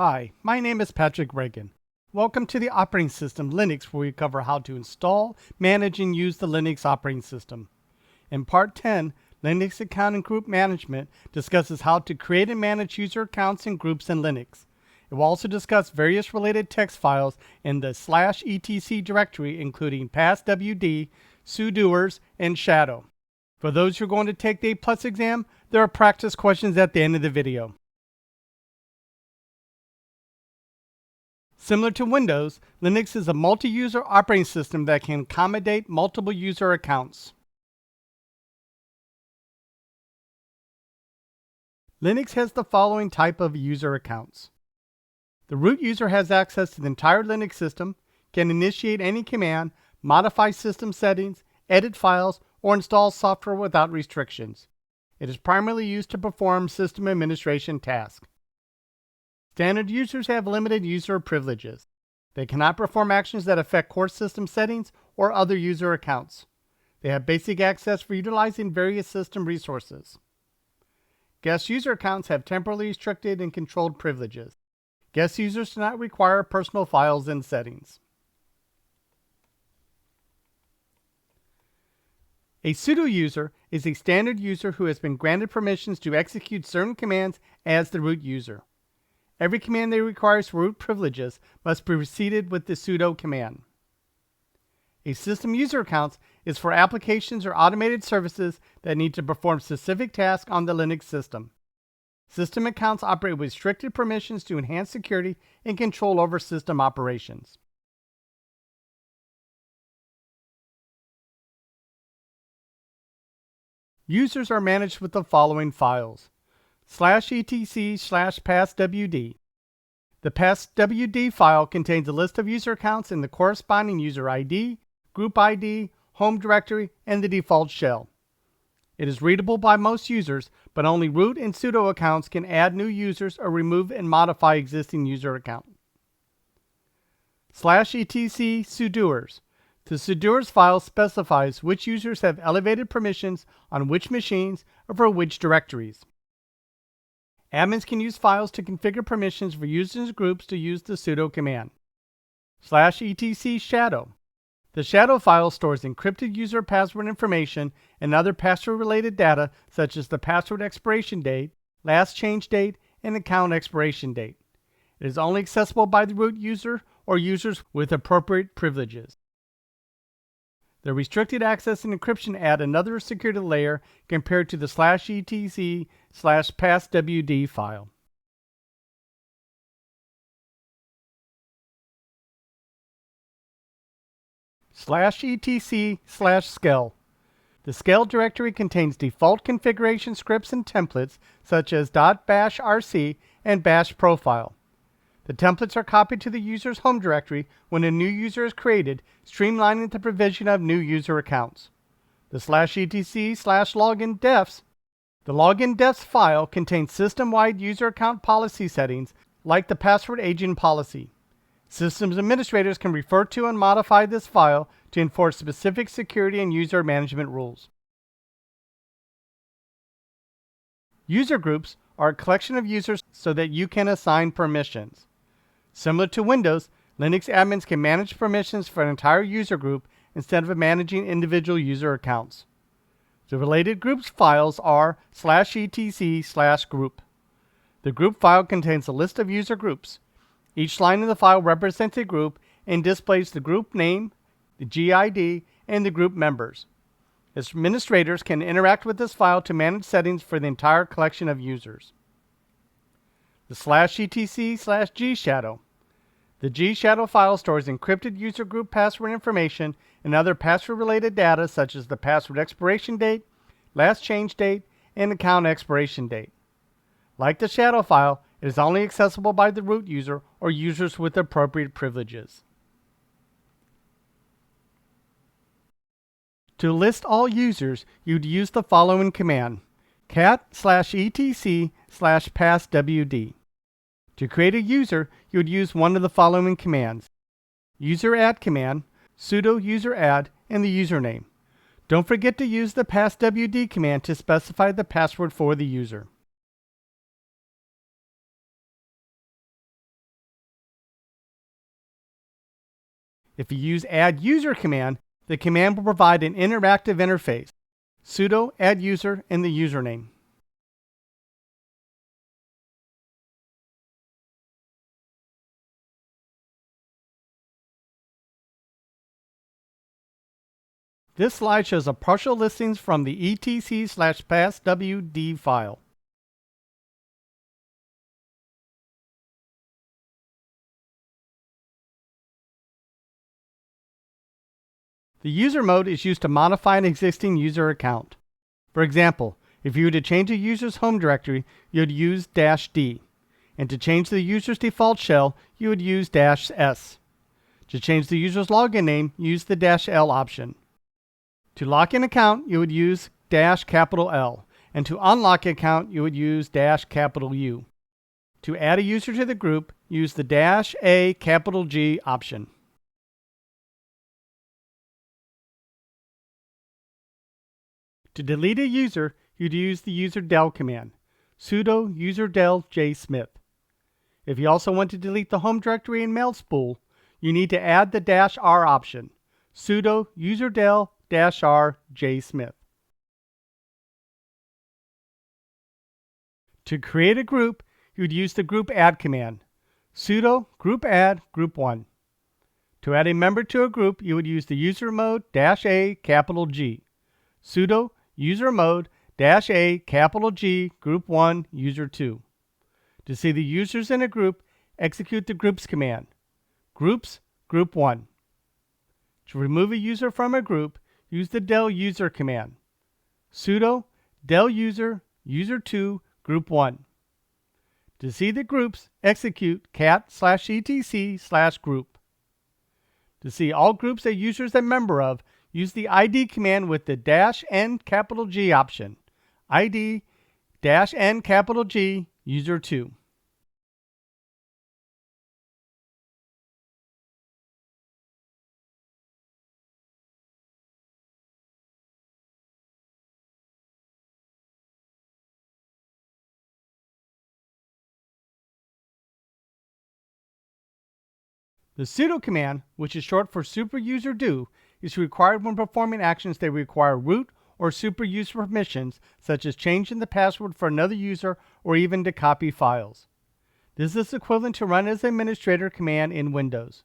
Hi, my name is Patrick Reagan. Welcome to the operating system Linux, where we cover how to install, manage, and use the Linux operating system. In Part 10, Linux Account and Group Management discusses how to create and manage user accounts and groups in Linux. It will also discuss various related text files in the /etc directory, including passwd, sudoers, and shadow. For those who are going to take the A+ exam, there are practice questions at the end of the video. Similar to Windows, Linux is a multi-user operating system that can accommodate multiple user accounts. Linux has the following type of user accounts. The root user has access to the entire Linux system, can initiate any command, modify system settings, edit files, or install software without restrictions. It is primarily used to perform system administration tasks. Standard users have limited user privileges. They cannot perform actions that affect core system settings or other user accounts. They have basic access for utilizing various system resources. Guest user accounts have temporarily restricted and controlled privileges. Guest users do not require personal files and settings. A sudo user is a standard user who has been granted permissions to execute certain commands as the root user. Every command that requires root privileges must be preceded with the sudo command. A system user account is for applications or automated services that need to perform specific tasks on the Linux system. System accounts operate with restricted permissions to enhance security and control over system operations. Users are managed with the following files: /etc/passwd. The passwd file contains a list of user accounts and the corresponding user ID, group ID, home directory, and the default shell. It is readable by most users, but only root and sudo accounts can add new users or remove and modify existing user account. /etc sudoers. The sudoers file specifies which users have elevated permissions on which machines or for which directories. Admins can use files to configure permissions for users and groups to use the sudo command. /etc shadow. The shadow file stores encrypted user password information and other password-related data such as the password expiration date, last change date, and account expiration date. It is only accessible by the root user or users with appropriate privileges. The restricted access and encryption add another security layer compared to the /etc/passwd file. /etc/skel. The skel directory contains default configuration scripts and templates such as .bashrc and bash profile. The templates are copied to the user's home directory when a new user is created, streamlining the provision of new user accounts. The /etc/login.defs. The login.defs file contains system-wide user account policy settings like the password agent policy. Systems administrators can refer to and modify this file to enforce specific security and user management rules. User groups are a collection of users so that you can assign permissions. Similar to Windows, Linux admins can manage permissions for an entire user group instead of managing individual user accounts. The related groups files are /etc/group. The group file contains a list of user groups. Each line in the file represents a group and displays the group name, the GID, and the group members. Administrators can interact with this file to manage settings for the entire collection of users. The /etc/gshadow. The gshadow file stores encrypted user group password information and other password-related data such as the password expiration date, last change date, and account expiration date. Like the shadow file, it is only accessible by the root user or users with appropriate privileges. To list all users, you'd use the following command: cat/etc/passwd. To create a user, you would use one of the following commands: user add command, sudo user add, and the username. Don't forget to use the passwd command to specify the password for the user. If you use add user command, the command will provide an interactive interface. Sudo add user and the username. This slide shows a partial listings from the etc/passwd file. The user mode is used to modify an existing user account. For example, if you were to change a user's home directory, you would use -d. And to change the user's default shell, you would use -s. To change the user's login name, use the -l option. To lock an account, you would use -L. And to unlock an account, you would use -U. To add a user to the group, use the -G option. To delete a user, you'd use the userdel command, sudo userdel jsmith. If you also want to delete the home directory and mail spool, you need to add the -r option, sudo userdel -r jsmith. To create a group, you'd use the group add command, sudo group add group1. To add a member to a group, you would use the user mode -A G, sudo user mode -A G group1 user2. To see the users in a group, execute the groups command, groups group1. To remove a user from a group, use the del user command, sudo del user user2 group1. To see the groups, execute cat/etc/group. To see all groups a user is a member of, use the ID command with the -N option, ID -N G user2. The sudo command, which is short for superuserdo, is required when performing actions that require root or superuser permissions, such as changing the password for another user or even to copy files. This is equivalent to run as administrator command in Windows.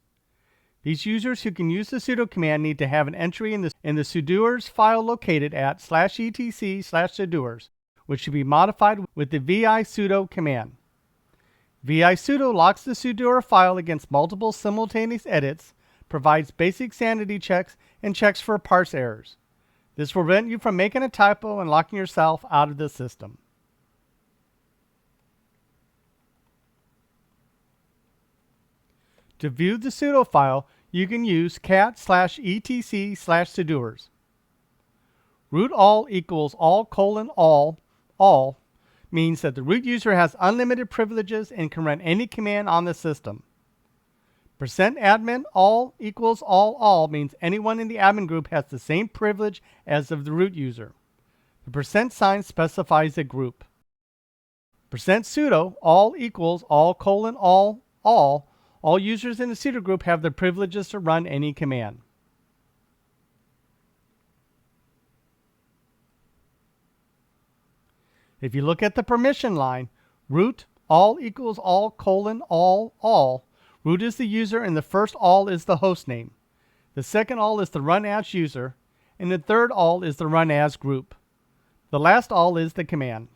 These users who can use the sudo command need to have an entry in the sudoers file located at /etc/sudoers, which should be modified with the vi sudo command. Vi sudo locks the sudoer file against multiple simultaneous edits, provides basic sanity checks, and checks for parse errors. This will prevent you from making a typo and locking yourself out of the system. To view the sudo file, you can use cat/etc/sudoers. Root all equals all means that the root user has unlimited privileges and can run any command on the system. %admin all equals all means anyone in the admin group has the same privilege as of the root user. The %sign specifies a group. %sudo all equals all users in the sudo group have the privileges to run any command. If you look at the permission line, root all equals all, root is the user and the first all is the host name. The second all is the run as user, and the third all is the run as group. The last all is the command.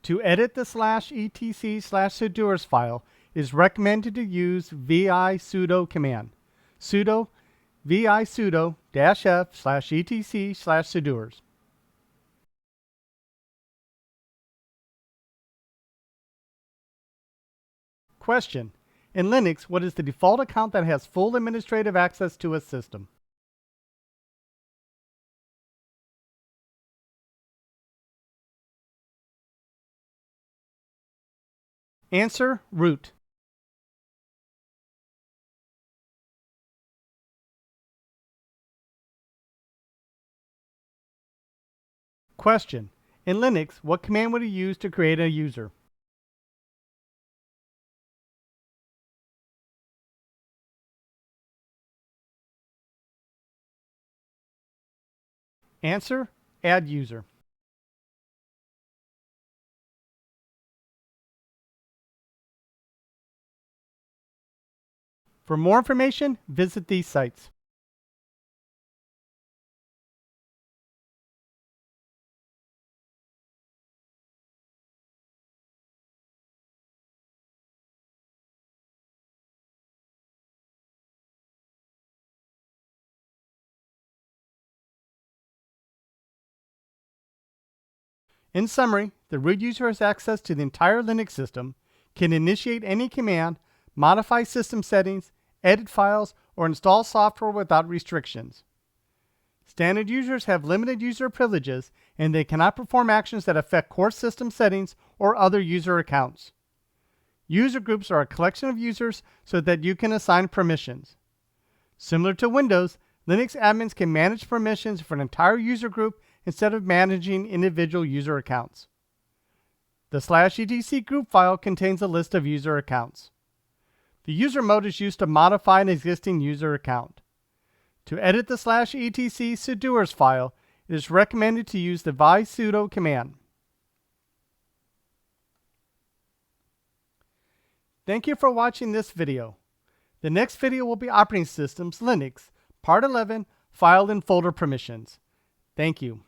To edit the /etc/sudoers file, it is recommended to use vi sudo command, sudo vi sudo -f/etc/sudoers. Question: in Linux, what is the default account that has full administrative access to a system? Answer: root. Question: in Linux, what command would you use to create a user? Answer, add user. For more information, visit these sites. In summary, the root user has access to the entire Linux system, can initiate any command, modify system settings, edit files, or install software without restrictions. Standard users have limited user privileges, and they cannot perform actions that affect core system settings or other user accounts. User groups are a collection of users so that you can assign permissions. Similar to Windows, Linux admins can manage permissions for an entire user group instead of managing individual user accounts. The /etc group file contains a list of user accounts. The user mode is used to modify an existing user account. To edit the /etc sudoers file, it is recommended to use the sudo command. Thank you for watching this video. The next video will be Operating Systems Linux, Part 11, File and Folder Permissions. Thank you.